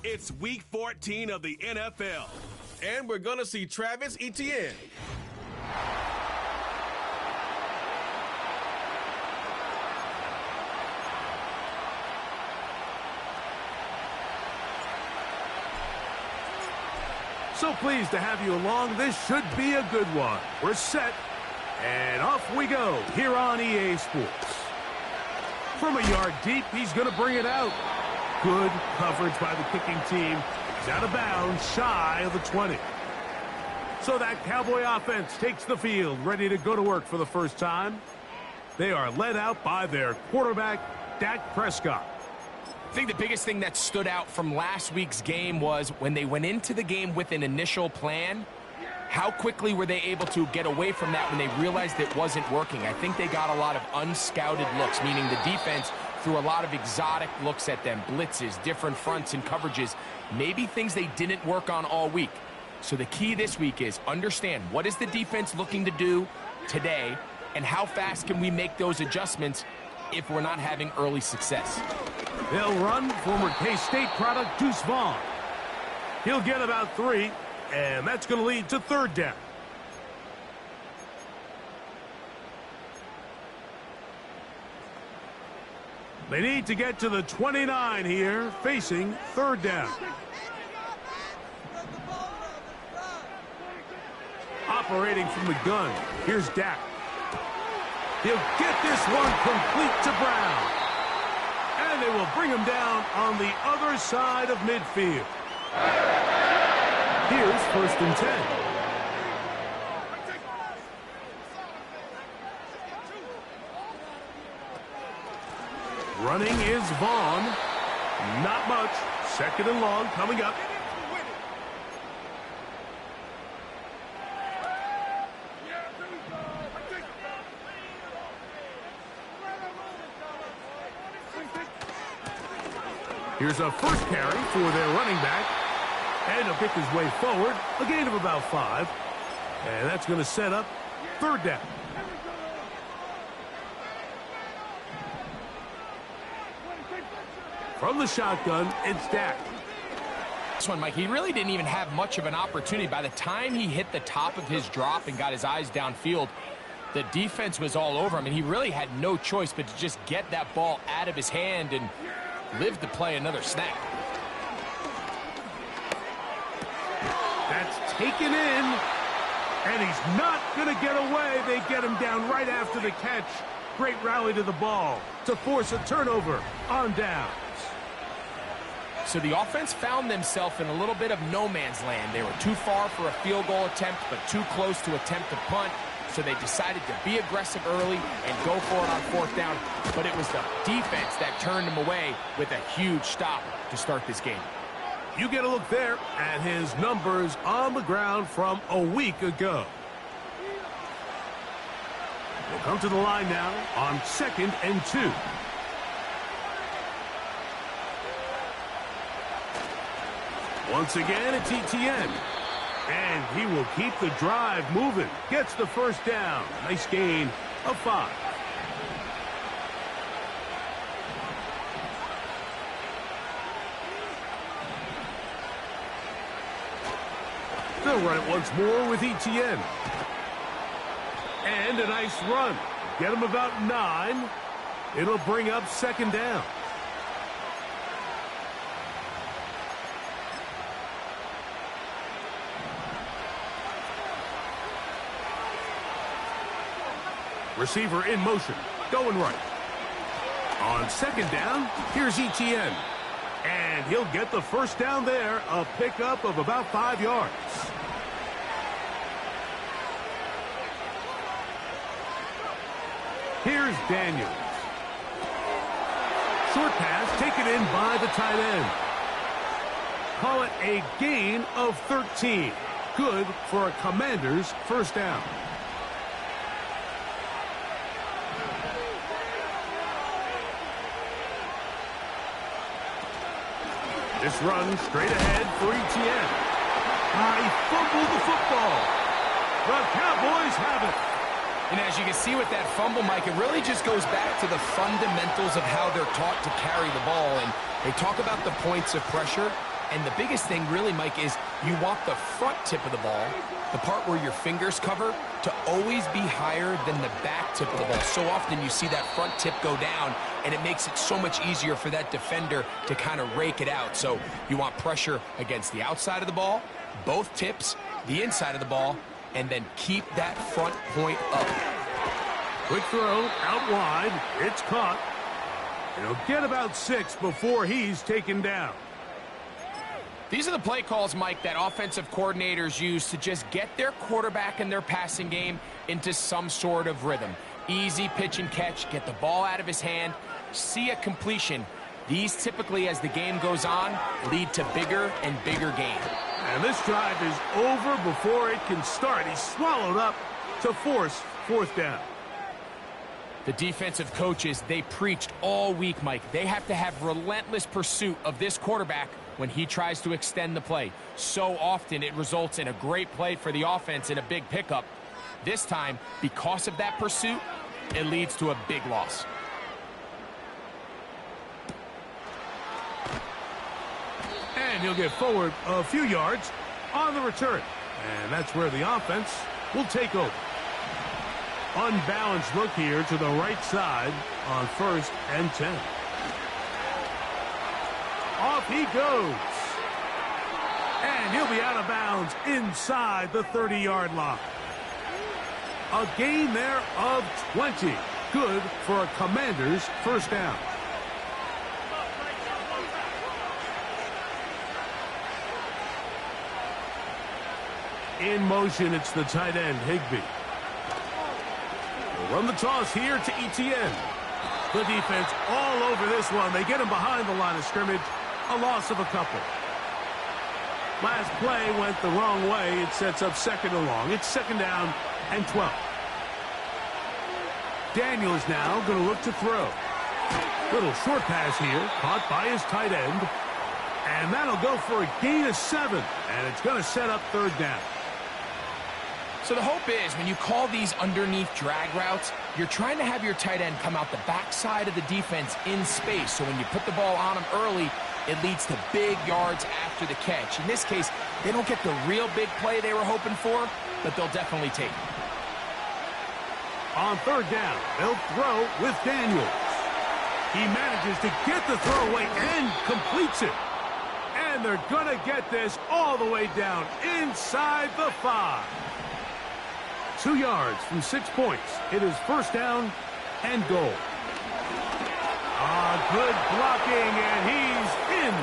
It's week 14 of the NFL. And we're going to see Travis Etienne. So pleased to have you along. This should be a good one. We're set, and off we go here on EA Sports. From a yard deep, he's going to bring it out. Good coverage by the kicking team. He's out of bounds, shy of the 20. So that Cowboy offense takes the field, ready to go to work for the first time. They are led out by their quarterback, Dak Prescott. I think the biggest thing that stood out from last week's game was when they went into the game with an initial plan, how quickly were they able to get away from that when they realized it wasn't working? I think they got a lot of unscouted looks, meaning the defense threw a lot of exotic looks at them, blitzes, different fronts and coverages, maybe things they didn't work on all week. So the key this week is understand what is the defense looking to do today and how fast can we make those adjustments if we're not having early success. They'll run former K-State product Deuce Vaughn. He'll get about 3, and that's going to lead to third down. They need to get to the 29 here, facing third down. Operating from the gun, here's Dak. He'll get this one complete to Brown. And they will bring him down on the other side of midfield. Here's 1st and 10. Running is Vaughn. Not much. 2nd and long coming up. Here's a first carry for their running back. And he'll pick his way forward. A gain of about 5. And that's going to set up third down. From the shotgun, it's Dak. This one, Mike, he really didn't even have much of an opportunity. By the time he hit the top of his drop and got his eyes downfield, the defense was all over him, and he really had no choice but to just get that ball out of his hand and live to play another snap. That's taken in, and he's not going to get away. They get him down right after the catch. Great rally to the ball to force a turnover on downs. So the offense found themselves in a little bit of no man's land. They were too far for a field goal attempt, but too close to attempt a punt. So they decided to be aggressive early and go for it on 4th down. But it was the defense that turned them away with a huge stop to start this game. You get a look there at his numbers on the ground from a week ago. We'll come to the line now on 2nd and 2. Once again, it's Etienne. And he will keep the drive moving. Gets the first down. Nice gain of 5. They'll run it once more with Etienne. And a nice run. Get him about 9. It'll bring up 2nd down. Receiver in motion, going right. On 2nd down, here's Etienne. And he'll get the first down there, a pickup of about 5 yards. Here's Daniels. Short pass taken in by the tight end. Call it a gain of 13. Good for a Commanders first down. This run straight ahead for Etienne. He fumbled the football. The Cowboys have it. And as you can see with that fumble, Mike, it really just goes back to the fundamentals of how they're taught to carry the ball. And they talk about the points of pressure. And the biggest thing really, Mike, is you want the front tip of the ball, the part where your fingers cover, to always be higher than the back tip of the ball. So often you see that front tip go down, and it makes it so much easier for that defender to kind of rake it out. So you want pressure against the outside of the ball, both tips, the inside of the ball, and then keep that front point up. Quick throw, out wide, it's caught. And he'll get about 6 before he's taken down. These are the play calls, Mike, that offensive coordinators use to just get their quarterback and their passing game into some sort of rhythm. Easy pitch and catch, get the ball out of his hand, see a completion. These typically, as the game goes on, lead to bigger and bigger gains. And this drive is over before it can start. He's swallowed up to force 4th down. The defensive coaches, they preached all week, Mike. They have to have relentless pursuit of this quarterback when he tries to extend the play. So often it results in a great play for the offense and a big pickup. This time, because of that pursuit, it leads to a big loss. And he'll get forward a few yards on the return. And that's where the offense will take over. Unbalanced look here to the right side on 1st and 10. Off he goes. And he'll be out of bounds inside the 30-yard line. A gain there of 20. Good for a Commanders 1st down. In motion, it's the tight end, Higbee. We'll run the toss here to Etienne. The defense all over this one. They get him behind the line of scrimmage. A loss of a couple. Last play went the wrong way. It sets up 2nd and long. It's 2nd down and 12. Daniels now going to look to throw. Little short pass here, caught by his tight end. And that'll go for a gain of 7. And it's going to set up 3rd down. So the hope is when you call these underneath drag routes, you're trying to have your tight end come out the backside of the defense in space. So when you put the ball on him early, it leads to big yards after the catch. In this case, they don't get the real big play they were hoping for, but they'll definitely take it. On 3rd down, they'll throw with Daniels. He manages to get the throw away and completes it. And they're going to get this all the way down inside the 5. 2 yards from 6 points. It is 1st down and goal. Good blocking, and he's in.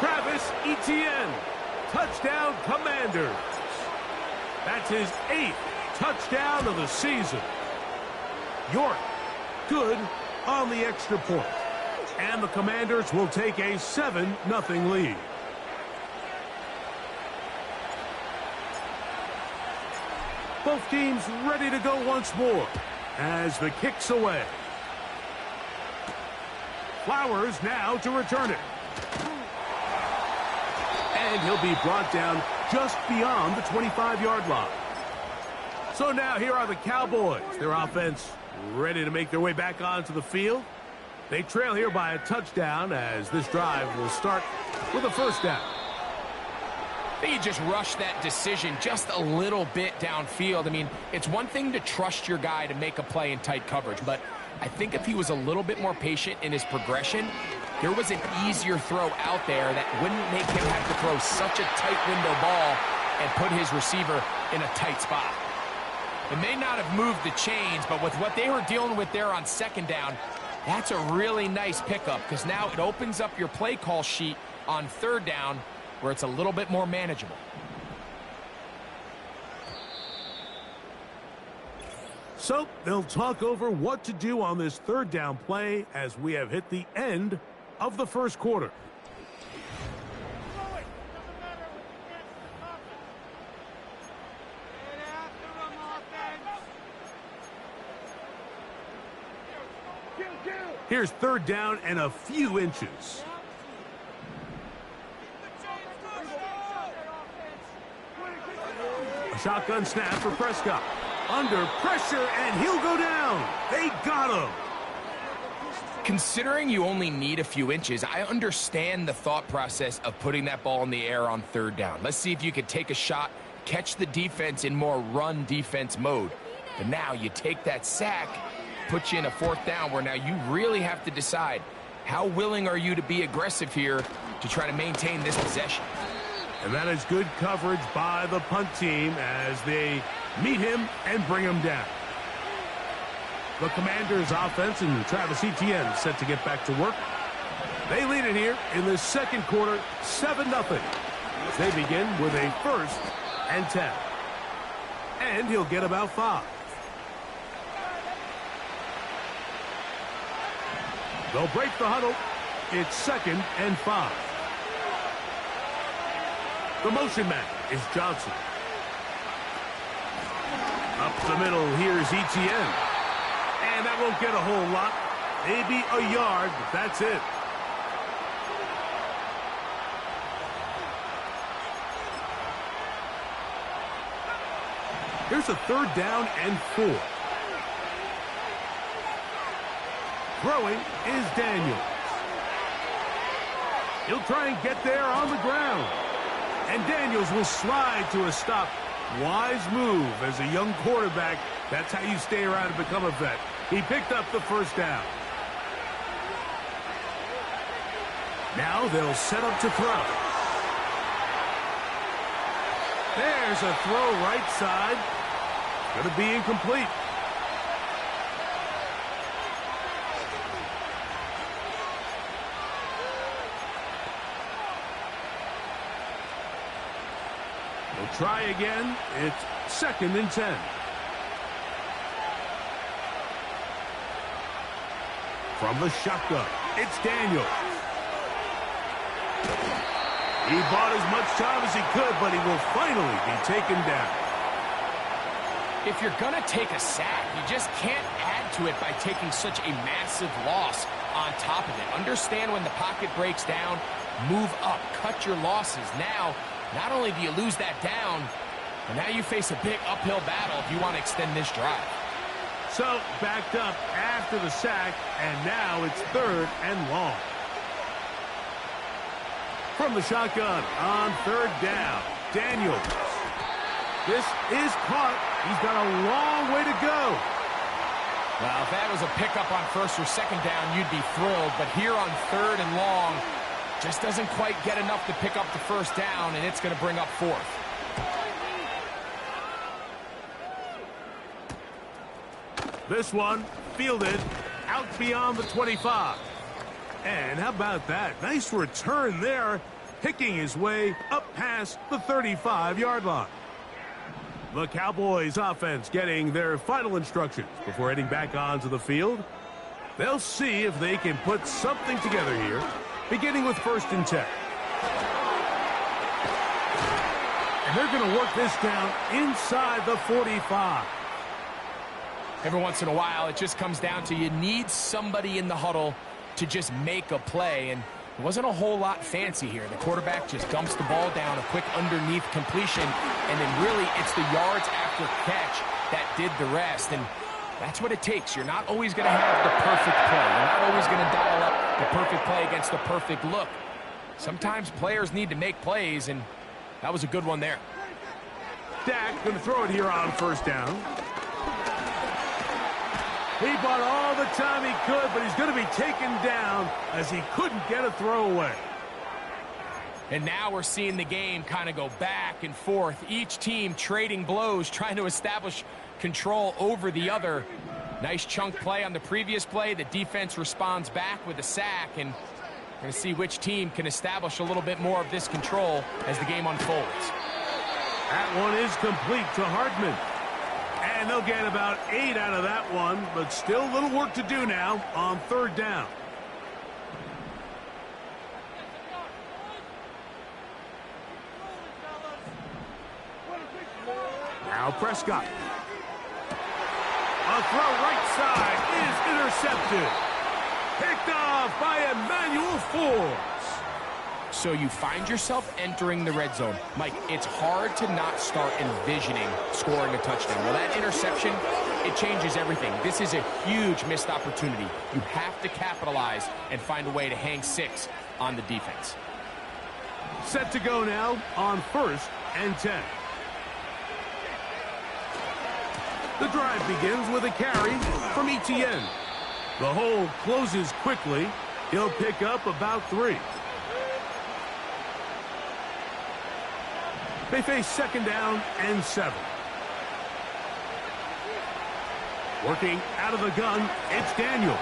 Travis Etienne. Touchdown, Commanders. That's his 8th touchdown of the season. York, good on the extra point. And the Commanders will take a 7-0 lead. Both teams ready to go once more as the kick's away. Flowers now to return it. And he'll be brought down just beyond the 25-yard line. So now here are the Cowboys. Their offense ready to make their way back onto the field. They trail here by a touchdown as this drive will start with a 1st down. I think he just rushed that decision just a little bit downfield. I mean, it's one thing to trust your guy to make a play in tight coverage, but I think if he was a little bit more patient in his progression, there was an easier throw out there that wouldn't make him have to throw such a tight window ball and put his receiver in a tight spot. It may not have moved the chains, but with what they were dealing with there on 2nd down, that's a really nice pickup because now it opens up your play call sheet on 3rd down where it's a little bit more manageable. So they'll talk over what to do on this 3rd down play as we have hit the end of the 1st quarter. Here's 3rd down and a few inches. A shotgun snap for Prescott. Under pressure, and he'll go down. They got him. Considering you only need a few inches, I understand the thought process of putting that ball in the air on 3rd down. Let's see if you can take a shot, catch the defense in more run defense mode. But now you take that sack, put you in a 4th down where now you really have to decide how willing are you to be aggressive here to try to maintain this possession. And that is good coverage by the punt team as they meet him and bring him down. The Commanders offense and Travis Etienne set to get back to work. They lead it here in the 2nd quarter, 7-0. They begin with a 1st and 10. And he'll get about 5. They'll break the huddle. It's 2nd and 5. The motion man is Johnson. Up the middle, here's Etienne. And that won't get a whole lot. Maybe a yard, but that's it. Here's a 3rd down and 4. Throwing is Daniels. He'll try and get there on the ground. And Daniels will slide to a stop. Wise move as a young quarterback. That's how you stay around and become a vet. He picked up the 1st down. Now they'll set up to throw. There's a throw right side. Going to be incomplete. We'll try again. It's 2nd and 10. From the shotgun, it's Daniels. He bought as much time as he could, but he will finally be taken down. If you're going to take a sack, you just can't add to it by taking such a massive loss on top of it. Understand when the pocket breaks down, move up, cut your losses. Now, not only do you lose that down, but now you face a big uphill battle if you want to extend this drive. So, backed up after the sack, and now it's 3rd and long. From the shotgun on 3rd down, Daniels. This is caught. He's got a long way to go. Well, if that was a pickup on 1st or 2nd down, you'd be thrilled. But here on 3rd and long, just doesn't quite get enough to pick up the 1st down, and it's going to bring up 4th. This one fielded out beyond the 25. And how about that? Nice return there, picking his way up past the 35-yard line. The Cowboys offense getting their final instructions before heading back onto the field. They'll see if they can put something together here, beginning with 1st and 10. And they're going to work this down inside the 45. Every once in a while, it just comes down to you need somebody in the huddle to just make a play, and it wasn't a whole lot fancy here. The quarterback just dumps the ball down, a quick underneath completion, and then really it's the yards after catch that did the rest, and that's what it takes. You're not always going to have the perfect play. You're not always going to dial up the perfect play against the perfect look. Sometimes players need to make plays, and that was a good one there. Dak going to throw it here on 1st down. He bought all the time he could, but he's going to be taken down as he couldn't get a throw away. And now we're seeing the game kind of go back and forth. Each team trading blows, trying to establish control over the other. Nice chunk play on the previous play. The defense responds back with a sack, and we're going to see which team can establish a little bit more of this control as the game unfolds. That one is complete to Hardman. And they'll get about 8 out of that one, but still a little work to do now on 3rd down. Now Prescott. A throw right side is intercepted. Picked off by Emmanuel Forbes. So you find yourself entering the red zone. Mike, it's hard to not start envisioning scoring a touchdown. Well, that interception, it changes everything. This is a huge missed opportunity. You have to capitalize and find a way to hang 6 on the defense. Set to go now on 1st and 10. The drive begins with a carry from Etienne. The hole closes quickly. He'll pick up about 3. They face 2nd down and 7. Working out of the gun, it's Daniels.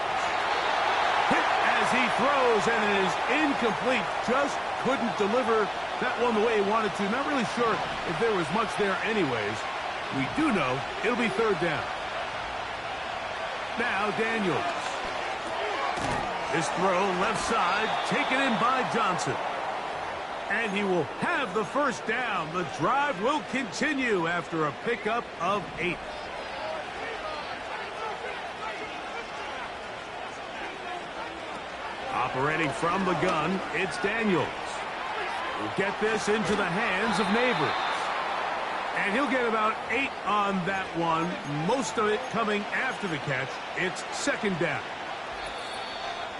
Hit as he throws, and it is incomplete. Just couldn't deliver that one the way he wanted to. Not really sure if there was much there anyways. We do know it'll be 3rd down. Now Daniels. This throw left side taken in by Johnson. And he will have the 1st down. The drive will continue after a pickup of 8. Operating from the gun, it's Daniels. He'll get this into the hands of Neighbors. And he'll get about 8 on that one, most of it coming after the catch. It's 2nd down.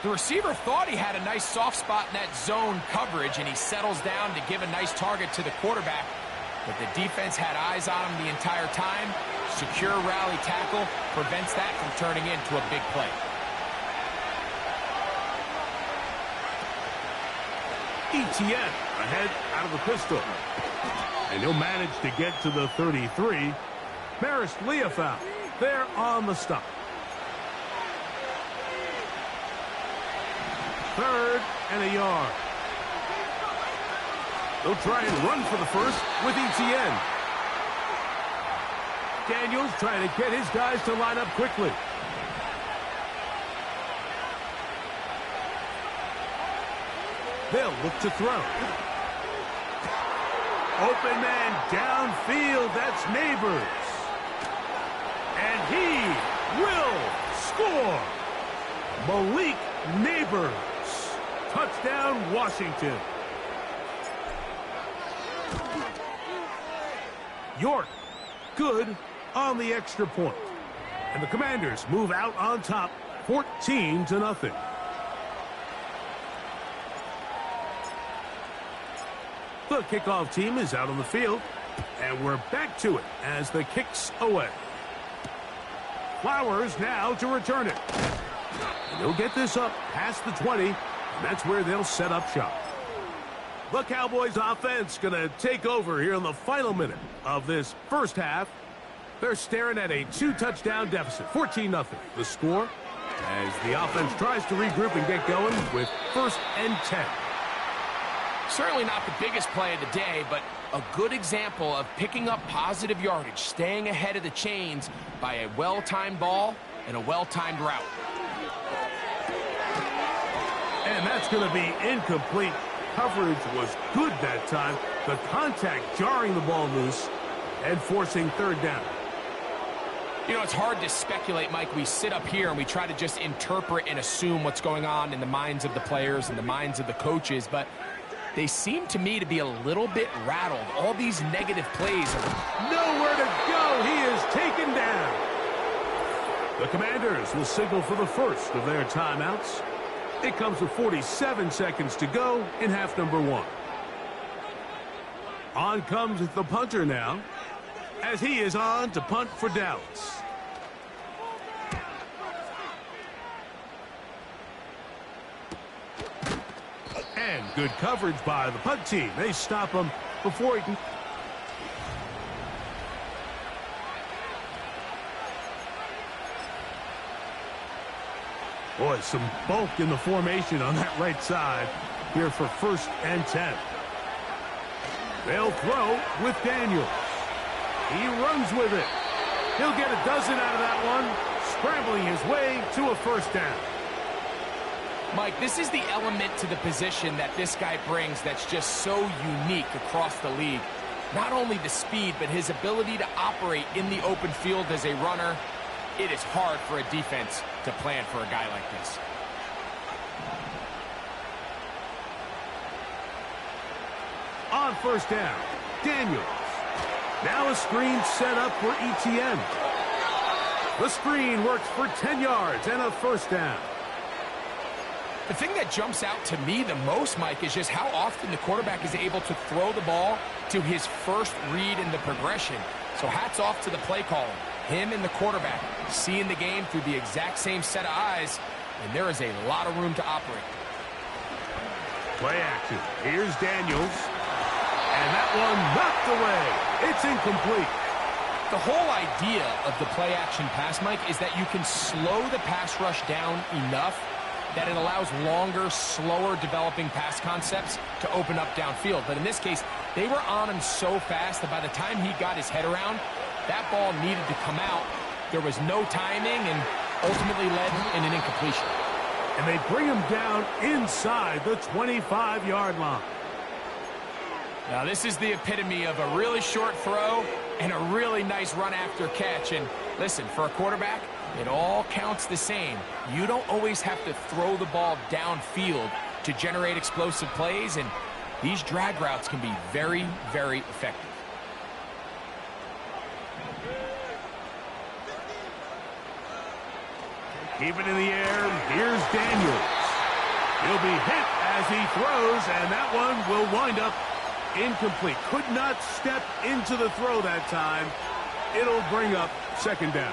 The receiver thought he had a nice soft spot in that zone coverage, and he settles down to give a nice target to the quarterback. But the defense had eyes on him the entire time. Secure rally tackle prevents that from turning into a big play. Etienne ahead out of the pistol. And he'll manage to get to the 33. Maris Leofau there on the stop. 3rd and a yard. They'll try and run for the 1st with Etienne. Daniels trying to get his guys to line up quickly. They'll look to throw. Open man downfield. That's Neighbors. And he will score. Malik Neighbors. Touchdown, Washington. York, good on the extra point. And the Commanders move out on top, 14-0. The kickoff team is out on the field, and we're back to it as the kick's away. Flowers now to return it. And they'll get this up past the 20, and that's where they'll set up shop. The Cowboys offense going to take over here in the final minute of this first half. They're staring at a 2-touchdown deficit, 14-0. The score as the offense tries to regroup and get going with 1st and 10. Certainly not the biggest play of the day, but a good example of picking up positive yardage, staying ahead of the chains by a well-timed ball and a well-timed route. And that's going to be incomplete. Coverage was good that time. The contact jarring the ball loose and forcing 3rd down. You know, it's hard to speculate, Mike. We sit up here and we try to just interpret and assume what's going on in the minds of the players and the minds of the coaches, but they seem to me to be a little bit rattled. All these negative plays are nowhere to go. He is taken down. The Commanders will signal for the 1st of their timeouts. It comes with 47 seconds to go in half number 1. On comes the punter now, as he is on to punt for Dallas. And good coverage by the punt team. They stop him before he can. Boy, some bulk in the formation on that right side here for 1st and 10. They'll throw with Daniels. He runs with it. He'll get a dozen out of that one, scrambling his way to a 1st down. Mike, this is the element to the position that this guy brings that's just so unique across the league. Not only the speed, but his ability to operate in the open field as a runner. It is hard for a defense to plan for a guy like this. on first down. Daniels. Now a screen set up for ETN. The screen works for 10 yards and a first down. The thing that jumps out to me the most, Mike, is just how often the quarterback is able to throw the ball to his first read in the progression. So hats off to the play caller. Him and the quarterback seeing the game through the exact same set of eyes, and there is a lot of room to operate. Play action. Here's Daniels. And that one knocked away. It's incomplete. The whole idea of the play action pass, Mike, is that you can slow the pass rush down enough that it allows longer, slower developing pass concepts to open up downfield. But in this case, they were on him so fast that by the time he got his head around, that ball needed to come out. There was no timing and ultimately led in an incompletion. And they bring him down inside the 25-yard line. Now, this is the epitome of a really short throw and a really nice run after catch. And listen, for a quarterback, it all counts the same. You don't always have to throw the ball downfield to generate explosive plays, and these drag routes can be very, very effective. Keep it in the air. Here's Daniels. He'll be hit as he throws, and that one will wind up incomplete. Could not step into the throw that time. It'll bring up second down.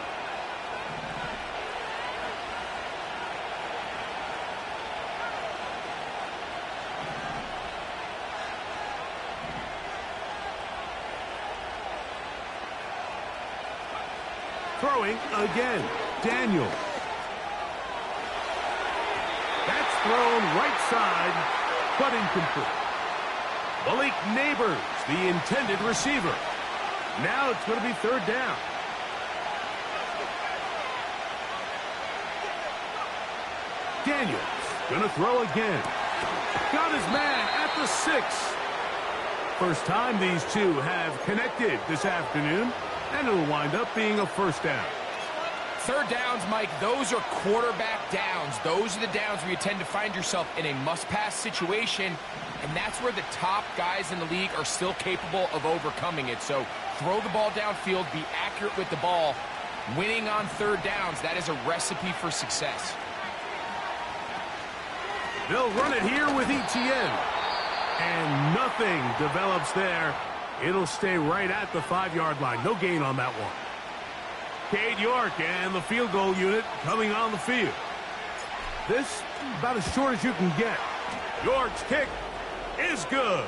Throwing again. Daniels. That's thrown right side, but incomplete. Malik Neighbors, the intended receiver. Now it's going to be third down. Daniels going to throw again. Got his man at the 6. First time these two have connected this afternoon, and it'll wind up being a first down. Third downs, Mike, those are quarterback downs. Those are the downs where you tend to find yourself in a must-pass situation, and that's where the top guys in the league are still capable of overcoming it. So throw the ball downfield, be accurate with the ball. Winning on third downs, that is a recipe for success. They'll run it here with ETN. And nothing develops there. It'll stay right at the 5-yard line. No gain on that one. Cade York and the field goal unit coming on the field. This about as short as you can get. York's kick is good.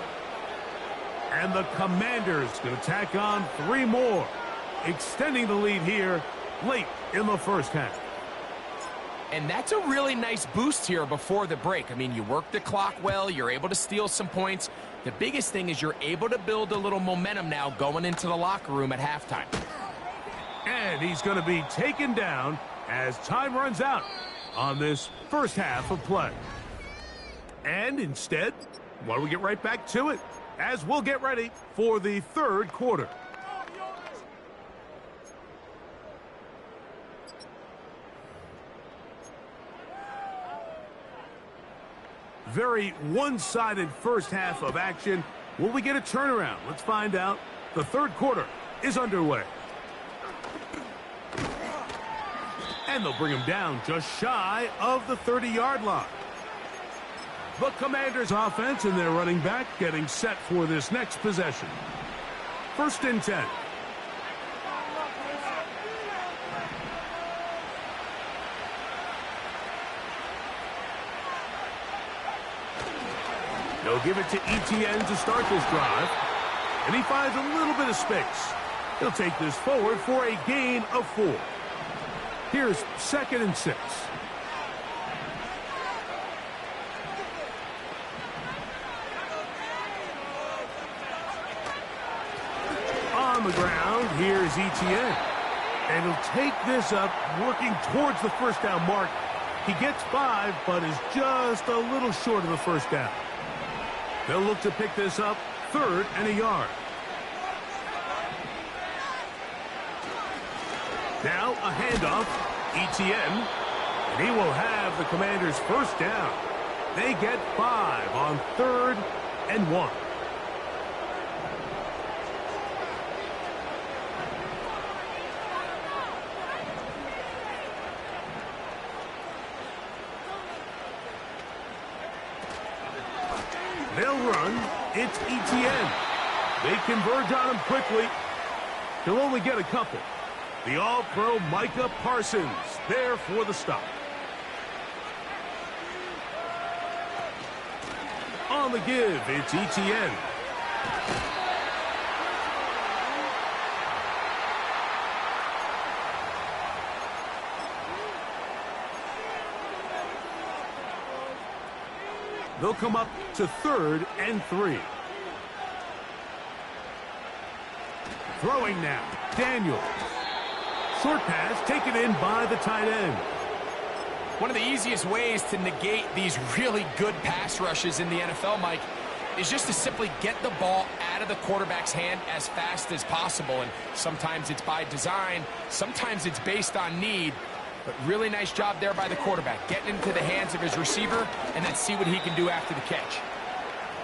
And the Commanders going to tack on 3 more, extending the lead here late in the first half. And that's a really nice boost here before the break. I mean, you work the clock well, you're able to steal some points. The biggest thing is you're able to build a little momentum now going into the locker room at halftime. And he's going to be taken down as time runs out on this first half of play. And instead, why don't we get right back to it as we'll get ready for the third quarter. Very one-sided first half of action. Will we get a turnaround? Let's find out. The third quarter is underway. And they'll bring him down just shy of the 30-yard line. The Commanders offense and their running back getting set for this next possession. 1st and 10. They'll give it to ETN to start this drive. And he finds a little bit of space. He'll take this forward for a gain of 4. Here's 2nd and 6. On the ground, here's ETN. And he'll take this up, working towards the first down mark. He gets 5, but is just a little short of the first down. They'll look to pick this up 3rd and a yard. Now a handoff, ETN, and he will have the Commanders' first down. They get 5 on 3rd and 1. run. It's ETN. They converge on him quickly. He'll only get a couple. The All-Pro Micah Parsons there for the stop. On the give, it's ETN. They'll come up to 3rd and 3. Throwing now, Daniels. Short pass taken in by the tight end. One of the easiest ways to negate these really good pass rushes in the NFL, Mike, is just to simply get the ball out of the quarterback's hand as fast as possible. And sometimes it's by design, sometimes it's based on need. But really nice job there by the quarterback, getting into the hands of his receiver and then see what he can do after the catch.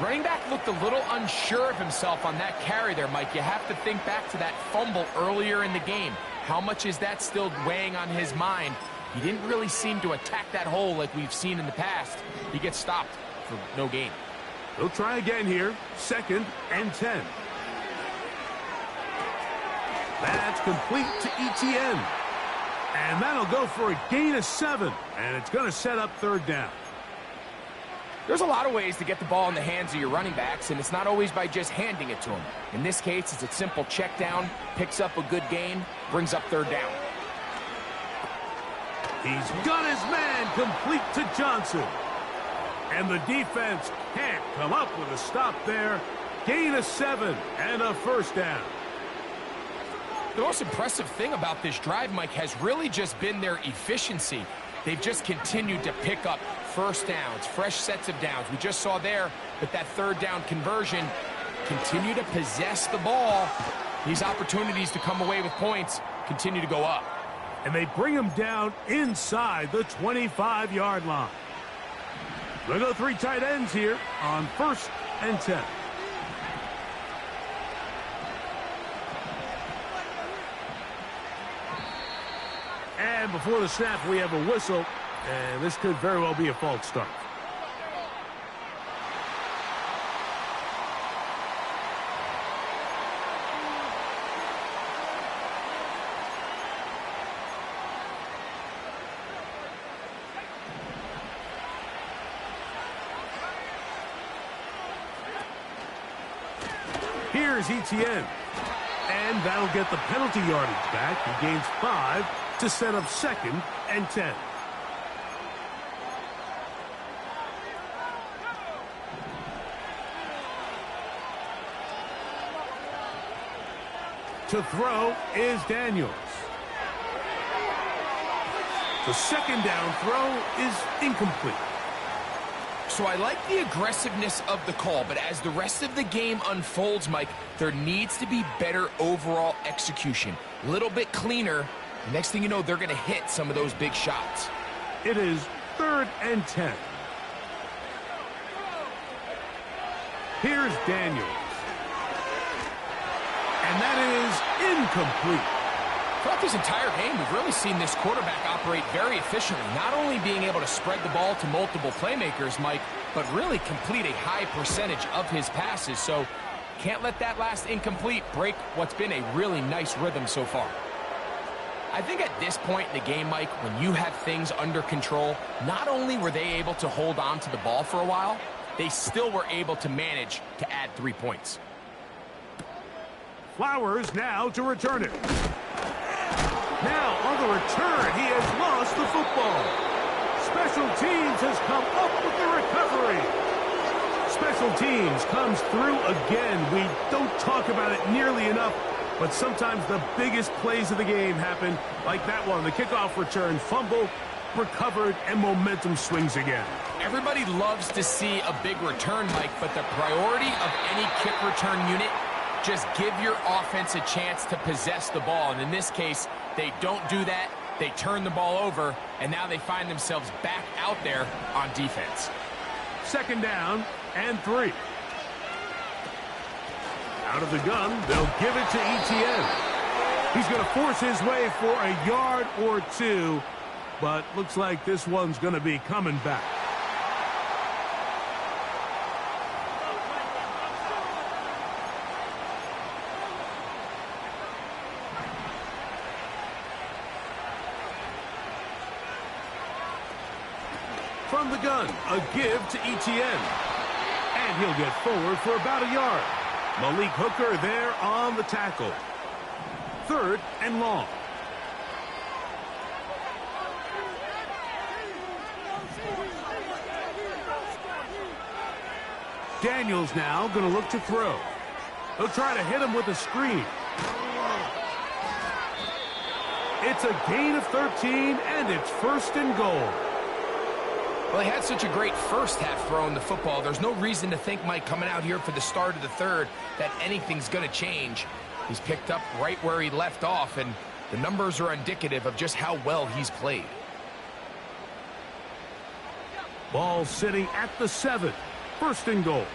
Running back looked a little unsure of himself on that carry there, Mike. You have to think back to that fumble earlier in the game. How much is that still weighing on his mind? He didn't really seem to attack that hole like we've seen in the past. He gets stopped for no gain. They'll try again here, 2nd and 10. That's complete to ETN. And that'll go for a gain of 7. And it's going to set up 3rd down. There's a lot of ways to get the ball in the hands of your running backs, and it's not always by just handing it to them. In this case, it's a simple check down, picks up a good gain, brings up 3rd down. He's got his man complete to Johnson. And the defense can't come up with a stop there. Gain of 7 and a 1st down. The most impressive thing about this drive, Mike, has really just been their efficiency. They've just continued to pick up 1st downs, fresh sets of downs. We just saw there that 3rd down conversion, continue to possess the ball. These opportunities to come away with points continue to go up. And they bring him down inside the 25-yard line. They'll go 3 tight ends here on 1st and 10. And before the snap, we have a whistle, and this could very well be a false start. Here's ETN. And that'll get the penalty yardage back. He gains 5 to set up 2nd and 10. To throw is Daniels. The 2nd down throw is incomplete. So I like the aggressiveness of the call, but as the rest of the game unfolds, Mike, there needs to be better overall execution. A little bit cleaner. Next thing you know, they're going to hit some of those big shots. It is 3rd and 10. Here's Daniels. And that is incomplete. Throughout this entire game, we've really seen this quarterback operate very efficiently, not only being able to spread the ball to multiple playmakers, Mike, but really complete a high percentage of his passes. So can't let that last incomplete break what's been a really nice rhythm so far. I think at this point in the game, Mike, when you have things under control, not only were they able to hold on to the ball for a while, they still were able to manage to add 3 points. Flowers now to return it. Now on the return, he has lost the football. Special teams has come up with the recovery. Special teams comes through again. We don't talk about it nearly enough, but sometimes the biggest plays of the game happen like that one. The kickoff return, fumble, recovered, and momentum swings again. Everybody loves to see a big return, Mike, but the priority of any kick return unit, just give your offense a chance to possess the ball. And in this case, they don't do that. They turn the ball over, and now they find themselves back out there on defense. 2nd down and 3. Out of the gun, they'll give it to ETN. He's going to force his way for a yard or 2, but looks like this one's going to be coming back. from the gun. A give to ETN. And he'll get forward for about a yard. Malik Hooker there on the tackle. 3rd and long. Daniels now going to look to throw. He'll try to hit him with a screen. It's a gain of 13, and it's 1st and goal. Well, he had such a great first half throwing the football. There's no reason to think, Mike, coming out here for the start of the 3rd, that anything's going to change. He's picked up right where he left off, and the numbers are indicative of just how well he's played. Ball sitting at the 7. 1st and goal.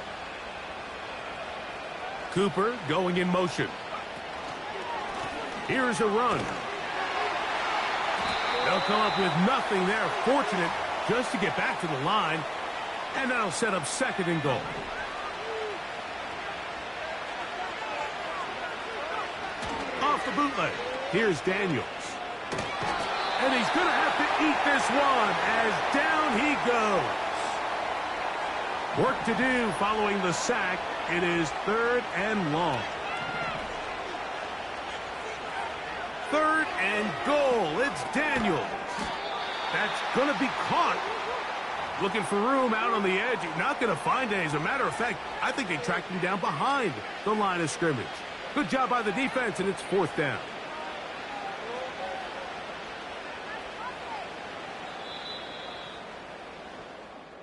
Cooper going in motion. Here's a run. They'll come up with nothing there. Fortunate just to get back to the line. And that'll set up 2nd and goal. Off the bootleg. Here's Daniels. And he's going to have to eat this one as down he goes. Work to do following the sack. It is 3rd and long. 3rd and goal. It's Daniels. That's going to be caught. Looking for room out on the edge. You're not going to find it. As a matter of fact, I think they tracked him down behind the line of scrimmage. Good job by the defense, and it's 4th down.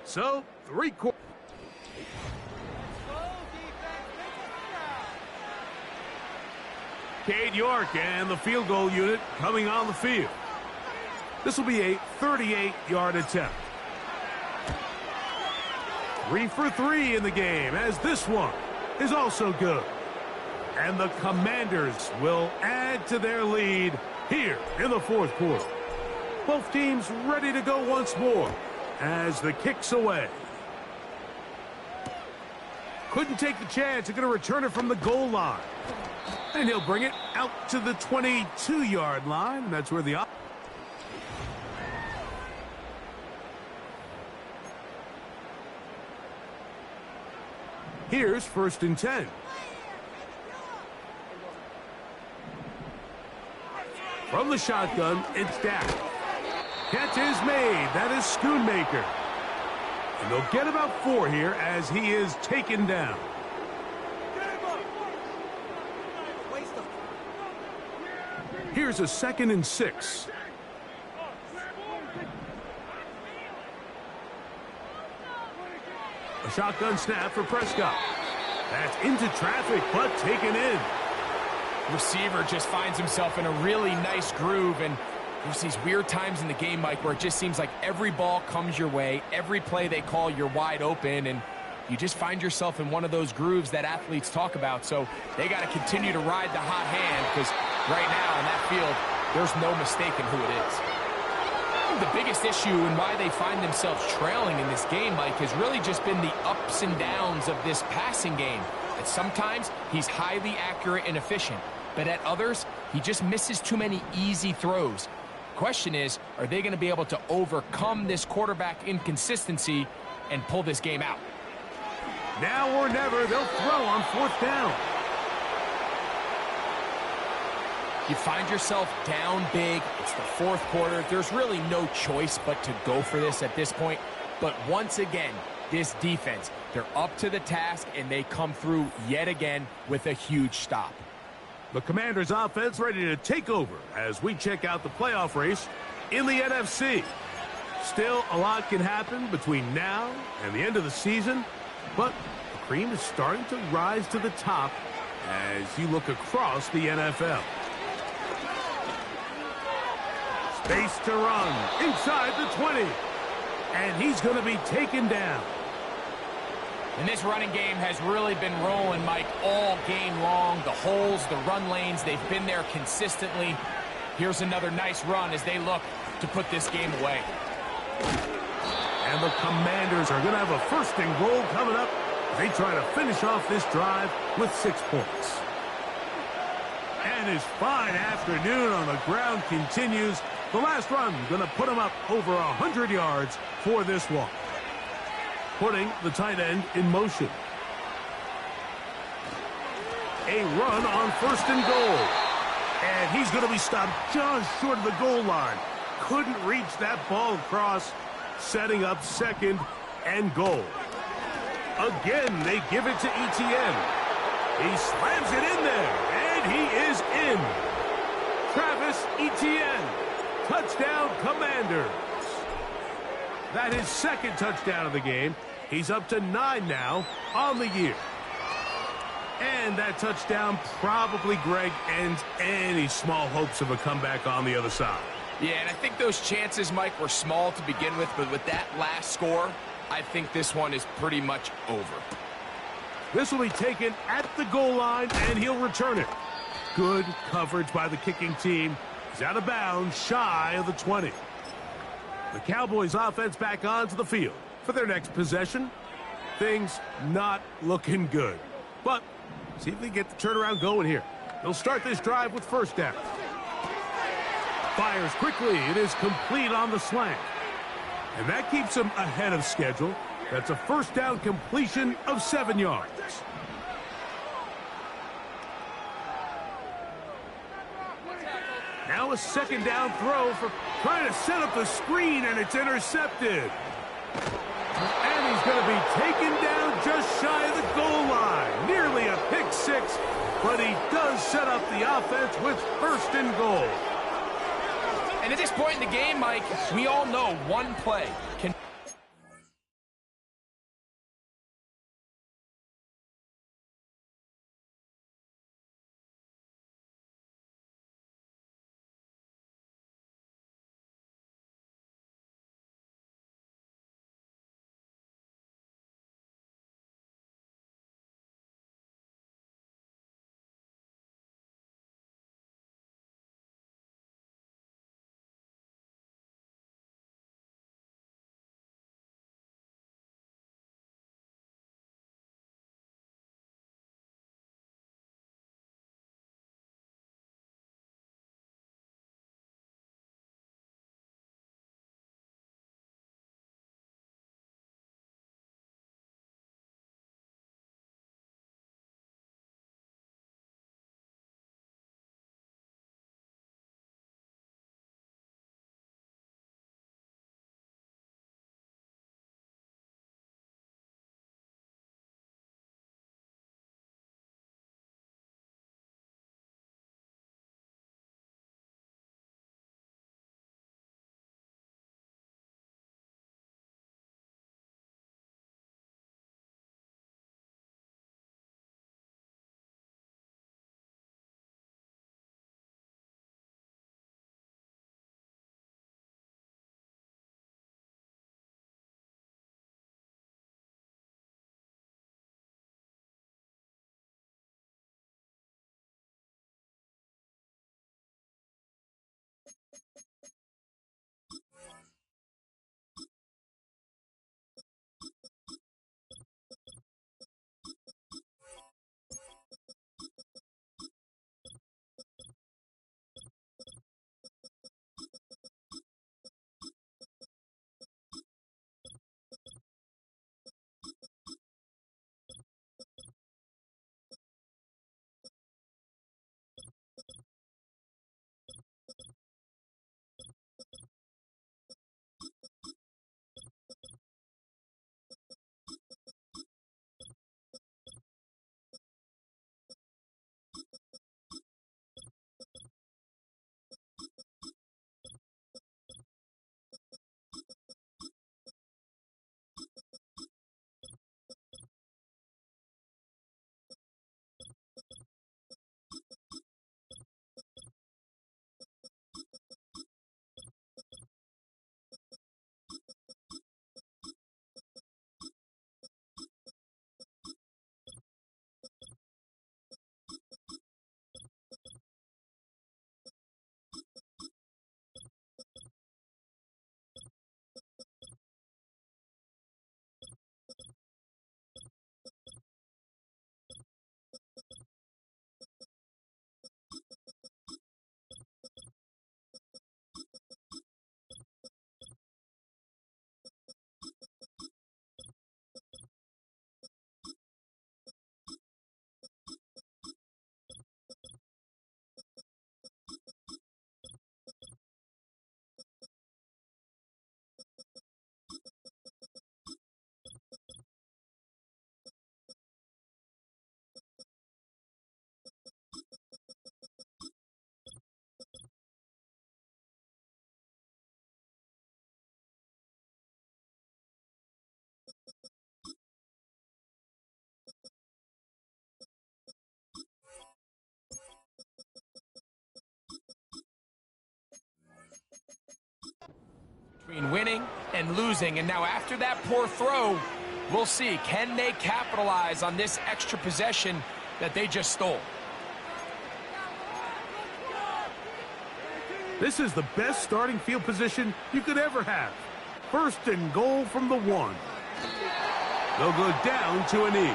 So, 3/4. Cade York and the field goal unit coming on the field. This will be a 38-yard attempt. 3 for 3 in the game, as this one is also good. And the Commanders will add to their lead here in the 4th quarter. Both teams ready to go once more as the kick's away. Couldn't take the chance. They're going to return it from the goal line. And he'll bring it out to the 22-yard line. That's where the... Here's 1st and 10. From the shotgun, it's Dak. Catch is made. That is Schoonmaker. And they'll get about 4 here as he is taken down. Here's a 2nd and 6. A shotgun snap for Prescott. That's into traffic, but taken in. Receiver just finds himself in a really nice groove, and there's these weird times in the game, Mike, where it just seems like every ball comes your way, every play they call, you're wide open, and you just find yourself in one of those grooves that athletes talk about. So they got to continue to ride the hot hand, because right now in that field, there's no mistaking who it is. The biggest issue and why they find themselves trailing in this game, Mike, has really just been the ups and downs of this passing game. That sometimes he's highly accurate and efficient, but at others, he just misses too many easy throws. Question is, are they going to be able to overcome this quarterback inconsistency and pull this game out? Now or never, they'll throw on 4th down. You find yourself down big. It's the 4th quarter. There's really no choice but to go for this at this point. But once again, this defense, they're up to the task, and they come through yet again with a huge stop. The Commanders' offense ready to take over as we check out the playoff race in the NFC. Still, a lot can happen between now and the end of the season, but the cream is starting to rise to the top as you look across the NFL. Space to run inside the 20. And he's going to be taken down. And this running game has really been rolling, Mike, all game long. The holes, the run lanes, they've been there consistently. Here's another nice run as they look to put this game away. And the Commanders are going to have a 1st and goal coming up. They try to finish off this drive with 6 points. And his fine afternoon on the ground continues The last run going to put him up over 100 yards for this one. Putting the tight end in motion. A run on 1st and goal. And he's going to be stopped just short of the goal line. Couldn't reach that ball across, setting up 2nd and goal. Again, they give it to Etienne. He slams it in there, and he is in. Travis Etienne, touchdown Commanders. That is 2nd touchdown of the game. He's up to 9 now on the year. And that touchdown probably, Greg, ends any small hopes of a comeback on the other side. Yeah, and I think those chances, Mike, were small to begin with, but with that last score, I think this one is pretty much over. This will be taken at the goal line, and he'll return it. Good coverage by the kicking team. He's out of bounds, shy of the 20. The Cowboys offense back onto the field for their next possession. Things not looking good. But see if they get the turnaround going here. They'll start this drive with 1st down. Fires quickly. It is complete on the slant. And that keeps him ahead of schedule. That's a 1st down completion of 7 yards. Now a 2nd down throw for trying to set up the screen, and it's intercepted. And he's going to be taken down just shy of the goal line. Nearly a pick 6, but he does set up the offense with 1st and goal. And at this point in the game, Mike, we all know one play can between winning and losing. And now after that poor throw, we'll see, can they capitalize on this extra possession that they just stole? This is the best starting field position you could ever have. First and goal from the 1. They'll go down to a knee.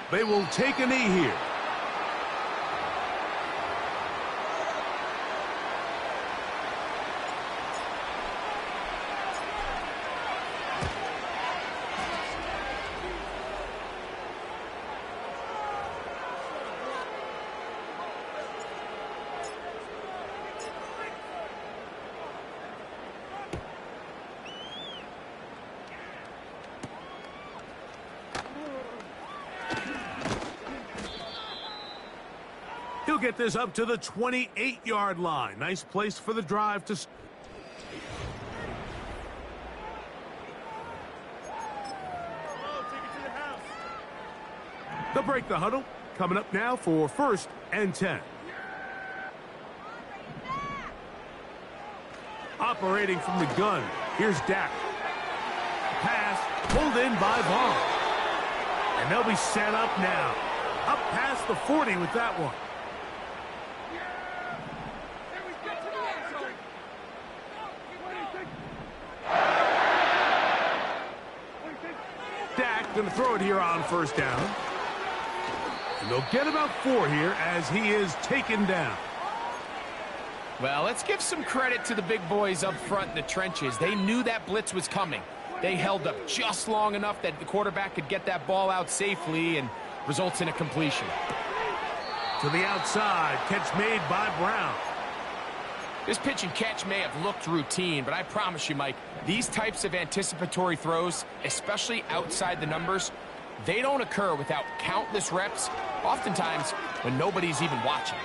They will take a knee here. He'll get this up to the 28-yard line. Nice place for the drive to... They'll break the huddle. Coming up now for 1st and 10. Operating from the gun. Here's Dak. Pass pulled in by Vaughn. And they'll be set up now. Up past the 40 with that one. Dak going to throw it here on 1st down. And they'll get about 4 here as he is taken down. Well, let's give some credit to the big boys up front in the trenches. They knew that blitz was coming. They held up just long enough that the quarterback could get that ball out safely and results in a completion. To the outside, catch made by Brown. This pitch and catch may have looked routine, but I promise you, Mike, these types of anticipatory throws, especially outside the numbers, they don't occur without countless reps, oftentimes when nobody's even watching.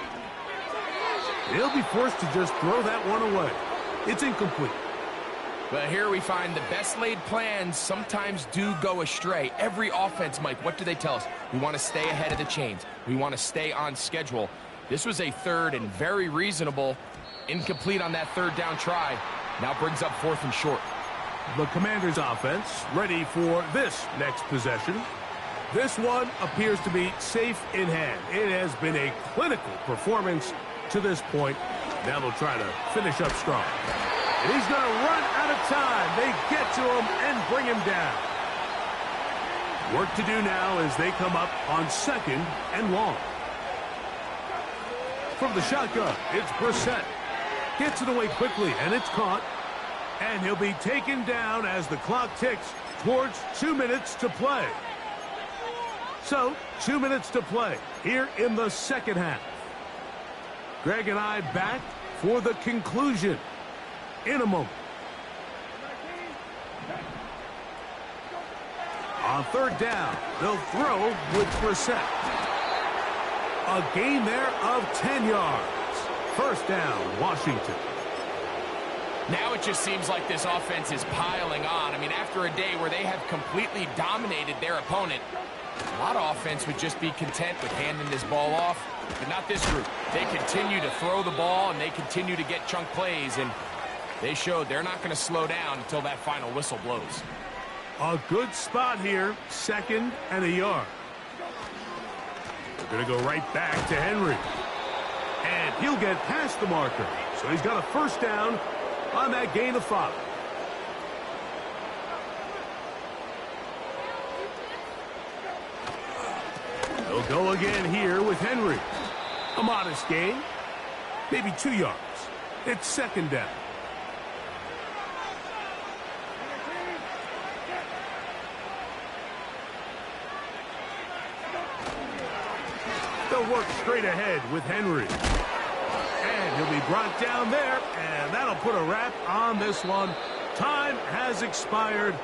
They'll be forced to just throw that one away. It's incomplete. Well, here we find the best laid plans sometimes do go astray. Every offense, Mike, what do they tell us? We want to stay ahead of the chains. We want to stay on schedule. This was a 3rd and very reasonable, incomplete on that 3rd down try. Now brings up 4th and short. The Commanders offense ready for this next possession. This one appears to be safe in hand. It has been a clinical performance to this point. Now they'll try to finish up strong. And he's going to run out of time. They get to him and bring him down. Work to do now as they come up on 2nd and long. From the shotgun, it's Brissett. Gets it away quickly, and it's caught. And he'll be taken down as the clock ticks towards 2 minutes to play. So, 2 minutes to play here in the 2nd half. Greg and I back for the conclusion in a moment. On 3rd down, they'll throw with Brissett. A gain there of 10 yards. 1st down, Washington. Now it just seems like this offense is piling on. I mean, after a day where they have completely dominated their opponent, a lot of offense would just be content with handing this ball off, but not this group. They continue to throw the ball, and they continue to get chunk plays, and they showed they're not going to slow down until that final whistle blows. A good spot here, 2nd and a yard. They're going to go right back to Henry. And he'll get past the marker. So he's got a 1st down on that gain of 5. They'll go again here with Henry. A modest gain, maybe 2 yards. It's 2nd down. They'll work straight ahead with Henry. And he'll be brought down there, and that'll put a wrap on this one. Time has expired.